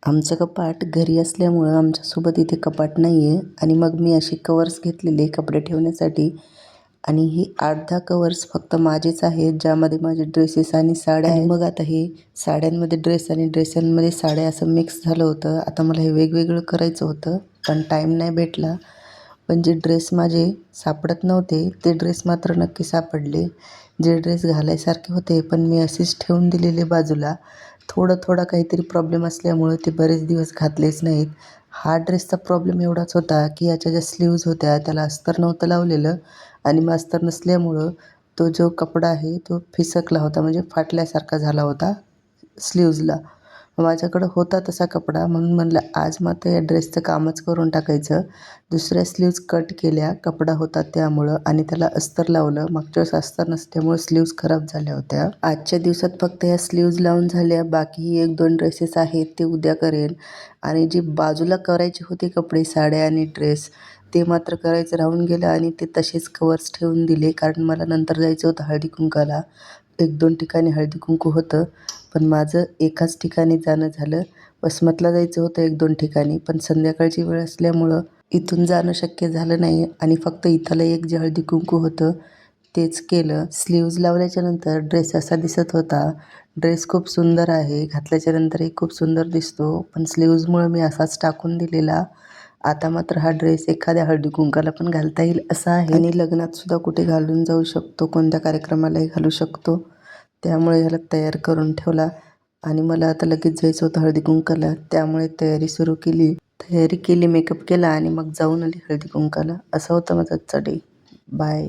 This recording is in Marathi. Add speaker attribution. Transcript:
Speaker 1: आमचं कपाट घरी असल्यामुळं आमच्यासोबत इथे कपाट नाही आहे आणि मग मी अशी कवर्स घेतलेले कपडे ठेवण्यासाठी आणि ही 8-10 कवर्स फक्त माझेच आहेत, ज्यामध्ये माझे ड्रेसेस आणि साड्या आहेत. मग आता हे साड्यांमध्ये ड्रेस आणि ड्रेसांमध्ये साड्या असं मिक्स झालं होतं. आता मला हे वेगवेगळं करायचं होतं, पण टाईम नाही भेटला. पण जे ड्रेस माझे सापडत नव्हते ते ड्रेस मात्र नक्की सापडले. जे ड्रेस घालायसारखे होते पण मी असेच ठेवून दिलेले बाजूला. थोडा काहीतरी प्रॉब्लेम असल्यामुळं ते बरेच दिवस घातलेच नाहीत. हा ड्रेसचा प्रॉब्लेम एवढाच होता की याच्या ज्या स्लीव्ज होत्या त्याला अस्तर नव्हतं लावलेलं आणि मग अस्तर नसल्यामुळं तो जो कपडा आहे तो फिसकला होता, म्हणजे फाटल्यासारखा झाला होता स्लीव्जला. माझ्याकडं होता तसा कपडा म्हणून म्हणलं आज मात्र या ड्रेसचं कामच करून टाकायचं. दुसऱ्या स्लीव्ज कट केल्या, कपडा होता त्यामुळं, आणि त्याला अस्तर लावलं. मागच्या वेळेस अस्तर नसल्यामुळे स्लीव्ज खराब झाल्या होत्या. आजच्या दिवसात फक्त या स्लीव्ज लावून झाल्या. बाकी 1-2 ड्रेसेस आहेत ते उद्या करेन. आणि जी बाजूला करायची होती कपडे, साड्या आणि ड्रेस, ते मात्र करायचं राहून गेलं आणि ते तसेच कवर्स ठेवून दिले, कारण मला नंतर जायचं होतं हळदी कुंकाला. 1-2 ठिकाणी हळदी कुंकू होतं, पण माझं एकाच ठिकाणी जाणं झालं. वसमतला जायचं होतं 1-2 ठिकाणी, पण संध्याकाळची वेळ असल्यामुळं इथून जाणं शक्य झालं नाही आणि फक्त इथलं एक जे हळदी कुंकू होतं तेच केलं. स्लीव्ज लावल्याच्यानंतर ड्रेस असा दिसत होता. ड्रेस खूप सुंदर आहे, घातल्याच्यानंतरही खूप सुंदर दिसतो, पण स्लीव्जमुळं मी असाच टाकून दिलेला. आता मात्र हा ड्रेस एखाद्या हळदी कुंकाला पण घालता येईल असा आहे आणि लग्नातसुद्धा कुठे घालून जाऊ शकतो, कोणत्या कार्यक्रमालाही घालू शकतो. त्यामुळे ह्याला तयार करून ठेवला आणि मला आता लगेच जायचं होतं हळदी कुंकाला, त्यामुळे तयारी सुरू केली. मेकअप केला आणि मग जाऊन आली हळदी कुंकाला. असा होता माझा आजचा डे. बाय.